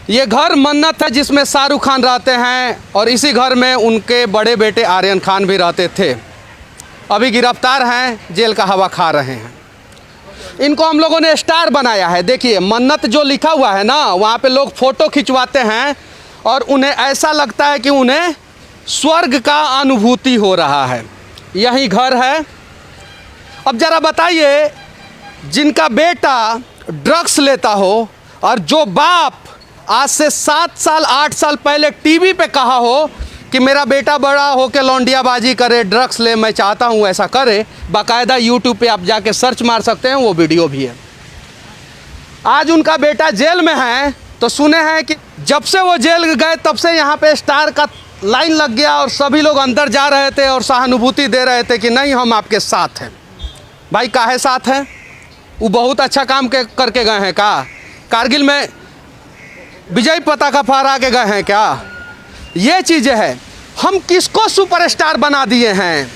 ये घर मन्नत है जिसमें शाहरुख खान रहते हैं और इसी घर में उनके बड़े बेटे आर्यन खान भी रहते थे। अभी गिरफ्तार हैं, जेल का हवा खा रहे हैं। इनको हम लोगों ने स्टार बनाया है। देखिए मन्नत जो लिखा हुआ है ना, वहाँ पे लोग फ़ोटो खिंचवाते हैं और उन्हें ऐसा लगता है कि उन्हें स्वर्ग का अनुभूति हो रहा है। यही घर है। अब ज़रा बताइए, जिनका बेटा ड्रग्स लेता हो और जो बाप आज से 7 साल 8 साल पहले टीवी पे कहा हो कि मेरा बेटा बड़ा हो के लौंडियाबाजी करे, ड्रग्स ले, मैं चाहता हूँ ऐसा करे, बाकायदा यूट्यूब पे आप जाके सर्च मार सकते हैं, वो वीडियो भी है। आज उनका बेटा जेल में है तो सुने हैं कि जब से वो जेल गए तब से यहाँ पे स्टार का लाइन लग गया और सभी लोग अंदर जा रहे थे और सहानुभूति दे रहे थे कि नहीं हम आपके साथ हैं। भाई काहे साथ हैं? वो बहुत अच्छा काम करके गए हैं का? कारगिल में विजय पताका फहरा के गए हैं क्या? ये चीज़ें हैं। हम किसको सुपरस्टार बना दिए हैं?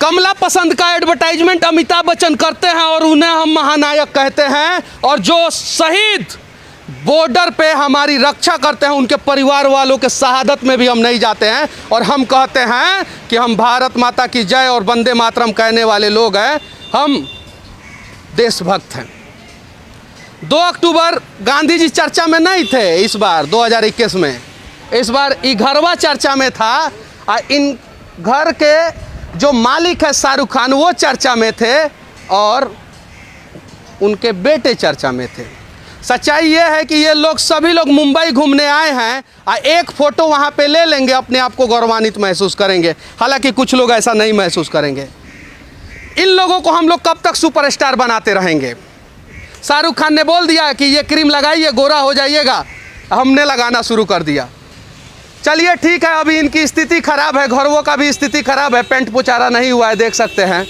कमला पसंद का एडवर्टाइजमेंट अमिताभ बच्चन करते हैं और उन्हें हम महानायक कहते हैं, और जो शहीद बॉर्डर पे हमारी रक्षा करते हैं उनके परिवार वालों के शहादत में भी हम नहीं जाते हैं और हम कहते हैं कि हम भारत माता की जय और वंदे मातरम कहने वाले लोग हैं, हम देशभक्त हैं। 2 अक्टूबर गांधी जी चर्चा में नहीं थे इस बार 2021 में, इस बार घरवा चर्चा में था। इन घर के जो मालिक है शाहरुख खान वो चर्चा में थे और उनके बेटे चर्चा में थे। सच्चाई ये है कि ये लोग सभी लोग मुंबई घूमने आए हैं और एक फ़ोटो वहाँ पे ले लेंगे, अपने आप को गौरवान्वित महसूस करेंगे। हालांकि कुछ लोग ऐसा नहीं महसूस करेंगे। इन लोगों को हम लोग कब तक सुपरस्टार बनाते रहेंगे? शाहरुख खान ने बोल दिया कि ये क्रीम लगाइए गोरा हो जाइएगा, हमने लगाना शुरू कर दिया। चलिए ठीक है, अभी इनकी स्थिति ख़राब है, घरवों का भी स्थिति ख़राब है, पेंट पुचारा नहीं हुआ है, देख सकते हैं।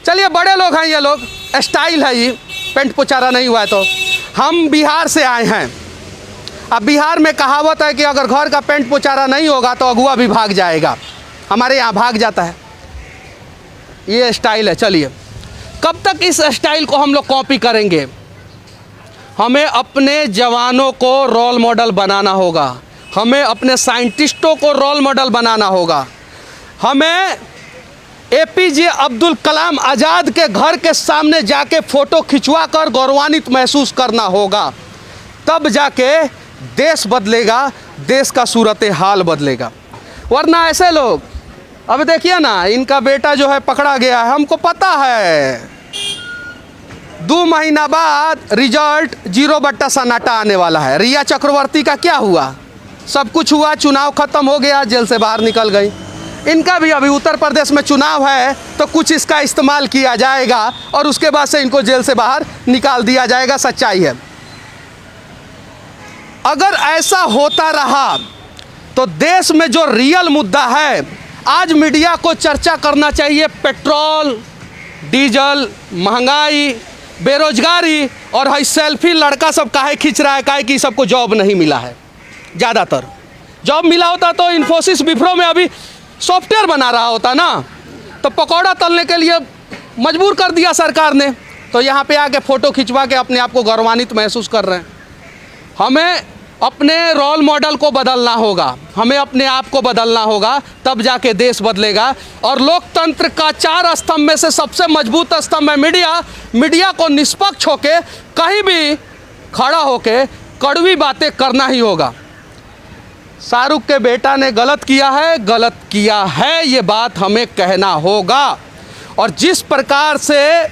चलिए बड़े लोग हैं ये लोग, स्टाइल है ये, पेंट पुचारा नहीं हुआ है। तो हम बिहार से आए हैं। अब बिहार में कहावत है कि अगर घर का पेंट पुचारा नहीं होगा तो अगुआ भी भाग जाएगा। हमारे यहाँ भाग जाता है। ये स्टाइल है। चलिए कब तक इस स्टाइल को हम लोग कॉपी करेंगे? हमें अपने जवानों को रोल मॉडल बनाना होगा, हमें अपने साइंटिस्टों को रोल मॉडल बनाना होगा, हमें APJ अब्दुल कलाम आज़ाद के घर के सामने जाके फ़ोटो खिंचवा कर गौरवान्वित महसूस करना होगा। तब जाके देश बदलेगा, देश का सूरत हाल बदलेगा। वरना ऐसे लोग, अब देखिए ना, इनका बेटा जो है पकड़ा गया है, हमको पता है 2 महीना बाद रिजल्ट 0 सन्नाटा आने वाला है। रिया चक्रवर्ती का क्या हुआ? सब कुछ हुआ, चुनाव ख़त्म हो गया, जेल से बाहर निकल गई। इनका भी अभी उत्तर प्रदेश में चुनाव है तो कुछ इसका इस्तेमाल किया जाएगा और उसके बाद से इनको जेल से बाहर निकाल दिया जाएगा। सच्चाई है। अगर ऐसा होता रहा तो देश में जो रियल मुद्दा है, आज मीडिया को चर्चा करना चाहिए पेट्रोल डीजल, महंगाई, बेरोजगारी और हाई सेल्फी लड़का सब काहे खींच रहा है, काहे कि सबको जॉब नहीं मिला है। ज़्यादातर जॉब मिला होता तो इन्फोसिस विप्रो में अभी सॉफ्टवेयर बना रहा होता ना, तो पकौड़ा तलने के लिए मजबूर कर दिया सरकार ने, तो यहाँ पे आके फ़ोटो खिंचवा के अपने आप को गौरवान्वित महसूस कर रहे हैं। हमें अपने रोल मॉडल को बदलना होगा, हमें अपने आप को बदलना होगा, तब जाके देश बदलेगा। और लोकतंत्र का 4 स्तंभ में से सबसे मजबूत स्तंभ है मीडिया। मीडिया को निष्पक्ष होके कहीं भी खड़ा होके कड़वी बातें करना ही होगा। शाहरुख के बेटा ने गलत किया है, ये बात हमें कहना होगा। और जिस प्रकार से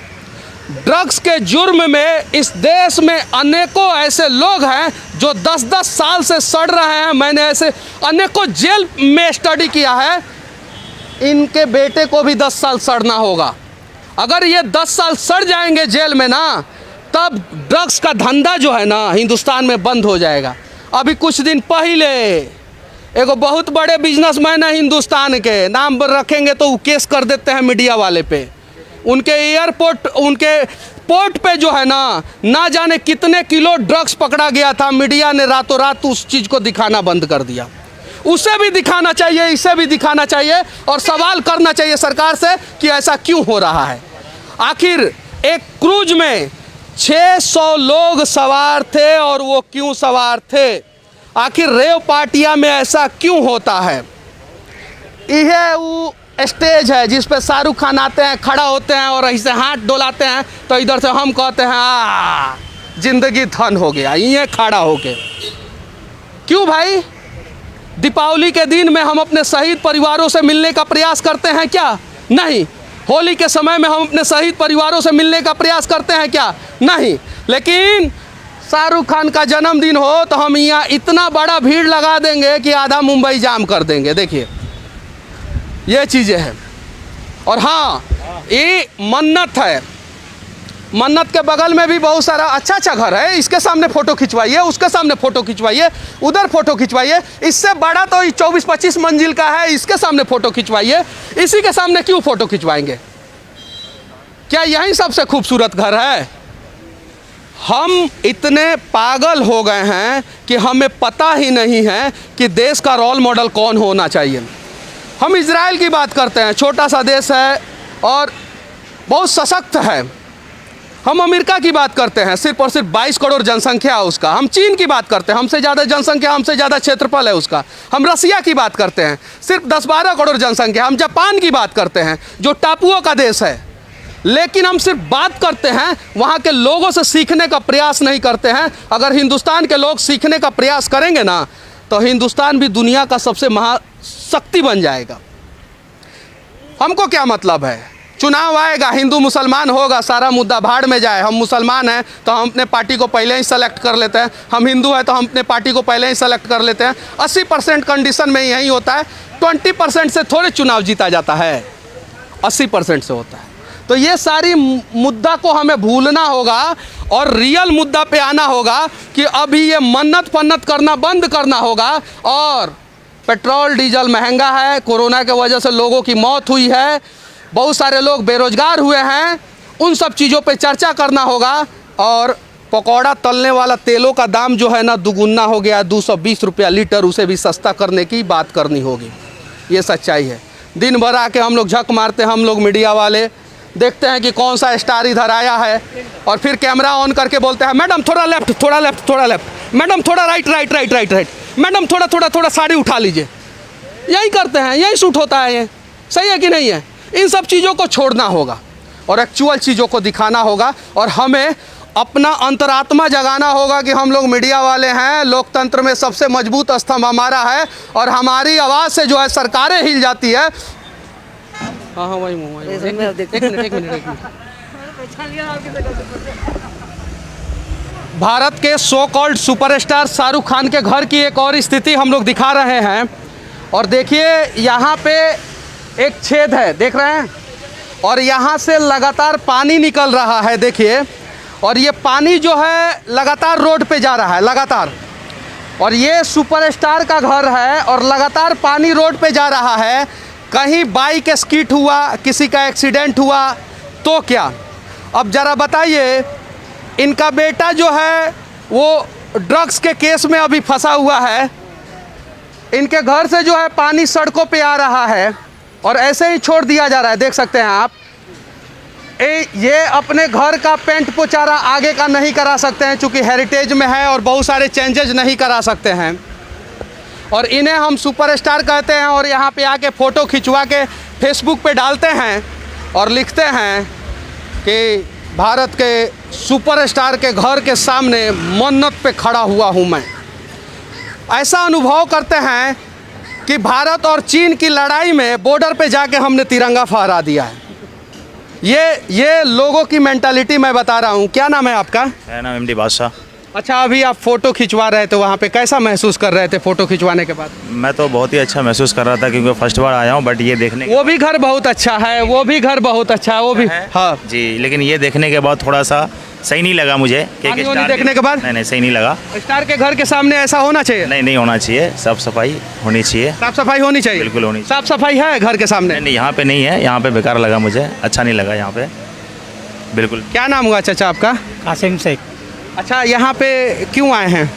ड्रग्स के जुर्म में इस देश में अनेकों ऐसे लोग हैं जो 10-10 साल से सड़ रहे हैं, मैंने ऐसे अनेकों जेल में स्टडी किया है, इनके बेटे को भी 10 साल सड़ना होगा। अगर ये 10 साल सड़ जाएंगे जेल में ना, तब ड्रग्स का धंधा जो है ना हिंदुस्तान में बंद हो जाएगा। अभी कुछ दिन पहले एगो बहुत बड़े बिजनेसमैन है हिंदुस्तान के, नाम रखेंगे तो वो केस कर देते हैं मीडिया वाले पे। उनके एयरपोर्ट, उनके पोर्ट पे जो है ना जाने कितने किलो ड्रग्स पकड़ा गया था। मीडिया ने रातों रात उस चीज़ को दिखाना बंद कर दिया। उसे भी दिखाना चाहिए, इसे भी दिखाना चाहिए और सवाल करना चाहिए सरकार से कि ऐसा क्यों हो रहा है। आखिर एक क्रूज में 600 लोग सवार थे और वो क्यों सवार थे? आखिर रेव पार्टियां में ऐसा क्यों होता है? यह वो स्टेज है जिस पे शाहरुख खान आते हैं, खड़ा होते हैं और ऐसे हाथ डोलाते हैं, तो इधर से हम कहते हैं जिंदगी धन हो गया, ये खड़ा होके। क्यों भाई? दीपावली के दिन में हम अपने शहीद परिवारों से मिलने का प्रयास करते हैं क्या? नहीं। होली के समय में हम अपने शहीद परिवारों से मिलने का प्रयास करते हैं क्या? नहीं। लेकिन शाहरुख खान का जन्मदिन हो तो हम यहाँ इतना बड़ा भीड़ लगा देंगे कि आधा मुंबई जाम कर देंगे। देखिए ये चीज़ें हैं। और हाँ, ये मन्नत है, मन्नत के बगल में भी बहुत सारा अच्छा घर है, इसके सामने फ़ोटो खिंचवाइए, उसके सामने फ़ोटो खिंचवाइए, उधर फ़ोटो खिंचवाइए। इससे बड़ा तो 24-25 मंजिल का है, इसके सामने फ़ोटो खिंचवाइए। इसी के सामने क्यों फ़ोटो खिंचवाएंगे? क्या यही सबसे खूबसूरत घर है? हम इतने पागल हो गए हैं कि हमें पता ही नहीं है कि देश का रोल मॉडल कौन होना चाहिए। हम इजराइल की बात करते हैं, छोटा सा देश है और बहुत सशक्त है। हम अमेरिका की बात करते हैं, सिर्फ और सिर्फ 22 करोड़ जनसंख्या है उसका। हम चीन की बात करते हैं, हमसे ज़्यादा जनसंख्या, हमसे ज़्यादा क्षेत्रफल है उसका। हम रसिया की बात करते हैं, सिर्फ 10-12 करोड़ जनसंख्या। हम जापान की बात करते हैं जो टापुओं का देश है। लेकिन हम सिर्फ बात करते हैं, वहाँ के लोगों से सीखने का प्रयास नहीं करते हैं। अगर हिंदुस्तान के लोग सीखने का प्रयास करेंगे ना, तो हिंदुस्तान भी दुनिया का सबसे महाशक्ति बन जाएगा। हमको क्या मतलब है? चुनाव आएगा, हिंदू मुसलमान होगा, सारा मुद्दा भाड़ में जाए। हम मुसलमान हैं तो हम अपने पार्टी को पहले ही सेलेक्ट कर लेते हैं, हम हिंदू हैं तो हम अपने पार्टी को पहले ही सेलेक्ट कर लेते हैं। 80% कंडीशन में यही होता है। 20% से थोड़े चुनाव जीता जाता है, 80% से होता है। तो ये सारी मुद्दा को हमें भूलना होगा और रियल मुद्दा पे आना होगा कि अभी ये मन्नत पन्नत करना बंद करना होगा। और पेट्रोल डीजल महंगा है, कोरोना के वजह से लोगों की मौत हुई है, बहुत सारे लोग बेरोजगार हुए हैं, उन सब चीज़ों पे चर्चा करना होगा। और पकौड़ा तलने वाला तेलों का दाम जो है ना दुगुना हो गया, 220 रुपया लीटर, उसे भी सस्ता करने की बात करनी होगी। ये सच्चाई है। दिन भर आके हम लोग झक मारते हैं, हम लोग मीडिया वाले देखते हैं कि कौन सा स्टार इधर आया है और फिर कैमरा ऑन करके बोलते हैं मैडम थोड़ा लेफ्ट, थोड़ा लेफ्ट, थोड़ा लेफ्ट, मैडम थोड़ा right right right right right, madam थोड़ा थोड़ा थोड़ा साड़ी उठा लीजिए। यही करते हैं, यही शूट होता है। ये सही है कि नहीं है? इन सब चीज़ों को छोड़ना होगा और एक्चुअल चीज़ों को दिखाना होगा। और हमें अपना अंतरात्मा जगाना होगा कि हम लोग मीडिया वाले हैं, लोकतंत्र में सबसे मजबूत स्तंभ हमारा है और हमारी आवाज़ से जो है सरकारें हिल जाती है। हाँ वही एक मिनट। भारत के so called superstar Shahrukh Khan के घर की एक और स्थिति हम लोग दिखा रहे हैं। और देखिए यहाँ पे एक छेद है, देख रहे हैं, और यहाँ से लगातार पानी निकल रहा है। देखिए, और ये पानी जो है लगातार रोड पे जा रहा है, लगातार। और ये सुपरस्टार का घर है और लगातार पानी रोड पे जा रहा है। कहीं बाइक स्किड हुआ, किसी का एक्सीडेंट हुआ तो क्या? अब ज़रा बताइए, इनका बेटा जो है वो ड्रग्स के केस में अभी फंसा हुआ है, इनके घर से जो है पानी सड़कों पे आ रहा है और ऐसे ही छोड़ दिया जा रहा है। देख सकते हैं आप, ये अपने घर का पेंट पोचारा आगे का नहीं करा सकते हैं चूँकि हेरिटेज में है और बहुत सारे चेंजेज नहीं करा सकते हैं। और इन्हें हम सुपरस्टार कहते हैं और यहाँ पे आके फ़ोटो खिंचवा के फेसबुक पे डालते हैं और लिखते हैं कि भारत के सुपरस्टार के घर के सामने मन्नत पे खड़ा हुआ हूँ मैं। ऐसा अनुभव करते हैं कि भारत और चीन की लड़ाई में बॉर्डर पे जाके हमने तिरंगा फहरा दिया है। ये लोगों की मेंटालिटी मैं बता रहा हूँ। क्या नाम है आपका? मेरा नाम एमडी बादशाह। अच्छा, अभी आप फ़ोटो खिंचवा रहे थे वहाँ पे, कैसा महसूस कर रहे थे फ़ोटो खिंचवाने के बाद? मैं तो बहुत ही अच्छा महसूस कर रहा था क्योंकि फर्स्ट बार आया हूँ, बट ये देखने वो भी घर बहुत अच्छा है, वो भी घर बहुत अच्छा है, वो भी हाँ जी, लेकिन ये देखने के बाद थोड़ा सा सही नहीं लगा मुझे। देखने के बाद नहीं सही नहीं लगा। स्टार के घर के सामने ऐसा होना चाहिए? नहीं होना चाहिए, साफ सफाई होनी चाहिए। साफ सफाई होनी चाहिए, बिल्कुल होनी चाहिए। साफ सफाई है घर के सामने? नहीं, यहाँ पे नहीं है, यहाँ पे बेकार लगा मुझे, अच्छा नहीं लगा यहाँ पे बिल्कुल। क्या नाम हुआ चाचा आपका? कासिम शेख। अच्छा, यहाँ पे क्यों आए हैं?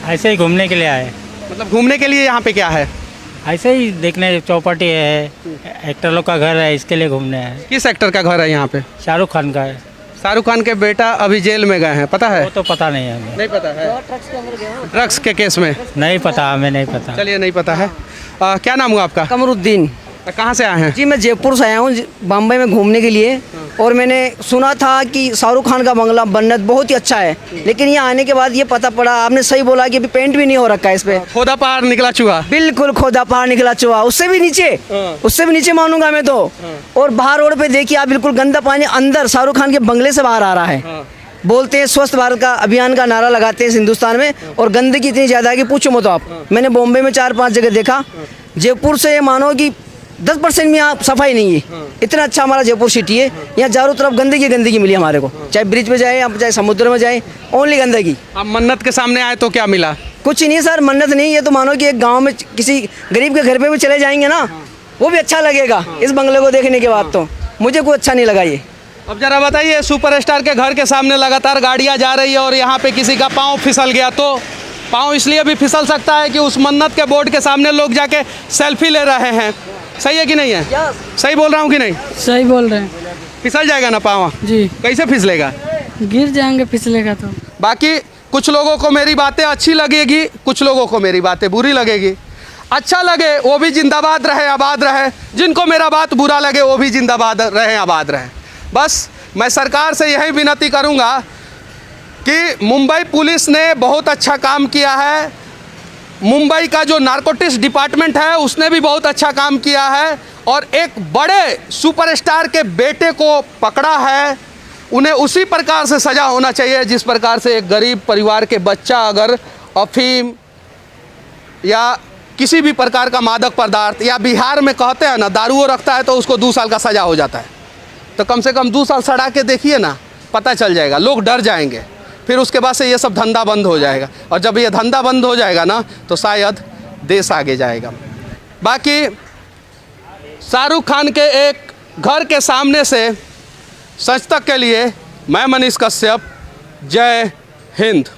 ऐसे ही घूमने के लिए आए। मतलब घूमने के लिए यहाँ पे क्या है? ऐसे ही देखने, चौपाटी है, एक्टर लोग का घर है, इसके लिए घूमने आए। किस एक्टर का घर है यहाँ पे? शाहरुख खान का है। शाहरुख खान के बेटा अभी जेल में गए हैं, पता है? वो तो पता नहीं है हमें। नहीं पता है। ड्रग्स के केस में। नहीं पता, हमें नहीं पता। चलिए, नहीं पता है। क्या नाम हुआ आपका? कमरुद्दीन कहाँ से आए हैं? जी, मैं जयपुर से आया हूँ बम्बई में घूमने के लिए। और मैंने सुना था कि शाहरुख खान का बंगला बन्नत बहुत ही अच्छा है, लेकिन यहाँ आने के बाद ये पता पड़ा, आपने सही बोला कि अभी पेंट भी नहीं हो रखा है इस पे। खोदा पहाड़ निकला चूहा। बिल्कुल खोदा पहाड़ निकला चुहा, उससे भी नीचे मानूंगा मैं तो। और बाहर रोड पे देखिए आप, बिल्कुल गंदा पानी अंदर शाहरुख खान के बंगले से बाहर आ रहा है। बोलते हैं स्वच्छ भारत का अभियान का नारा लगाते हैं हिंदुस्तान में, और गंदगी इतनी ज़्यादा है कि पूछो मत आप। मैंने बॉम्बे में 4-5 जगह देखा, जयपुर से ये मानो कि 10% में यहाँ सफाई नहीं है। इतना अच्छा हमारा जयपुर सिटी है, यहाँ चारों तरफ गंदगी मिली हमारे को, चाहे ब्रिज पे जाए, आप चाहे समुद्र में जाए, ओनली गंदगी। अब मन्नत के सामने आए तो क्या मिला? कुछ नहीं सर, मन्नत नहीं, ये तो मानो कि एक गांव में किसी गरीब के घर पे भी चले जाएंगे ना, वो भी अच्छा लगेगा। इस बंगले को देखने के बाद तो मुझे कोई अच्छा नहीं लगा ये। अब जरा बताइए, सुपरस्टार के घर के सामने लगातार गाड़ियाँ जा रही है और यहाँ पे किसी का पाँव फिसल गया, तो पाँव इसलिए भी फिसल सकता है कि उस मन्नत के बोर्ड के सामने लोग जाके सेल्फी ले रहे हैं। सही है कि नहीं है? सही बोल रहा हूँ कि नहीं? सही बोल रहे हैं फिसल जाएगा ना पाँव? जी। कैसे फिसलेगा? गिर जाएंगे फिसलेगा तो। बाकी कुछ लोगों को मेरी बातें अच्छी लगेगी, कुछ लोगों को मेरी बातें बुरी लगेगी। अच्छा लगे वो भी जिंदाबाद रहे, आबाद रहे। जिनको मेरा बात बुरा लगे वो भी जिंदाबाद रहे, आबाद रहे। बस मैं सरकार से यही विनती करूंगा कि मुंबई पुलिस ने बहुत अच्छा काम किया है, मुंबई का जो नारकोटिक्स डिपार्टमेंट है उसने भी बहुत अच्छा काम किया है, और एक बड़े सुपरस्टार के बेटे को पकड़ा है। उन्हें उसी प्रकार से सज़ा होना चाहिए जिस प्रकार से एक गरीब परिवार के बच्चा अगर अफीम या किसी भी प्रकार का मादक पदार्थ, या बिहार में कहते हैं ना दारूओ रखता है तो उसको 2 साल का सज़ा हो जाता है, तो कम से कम 2 साल सड़ा के देखिए ना, पता चल जाएगा, लोग डर जाएंगे। फिर उसके बाद से ये सब धंधा बंद हो जाएगा, और जब ये धंधा बंद हो जाएगा ना तो शायद देश आगे जाएगा। बाकी शाहरुख खान के एक घर के सामने से सच तक के लिए मैं मनीष कश्यप, जय हिंद।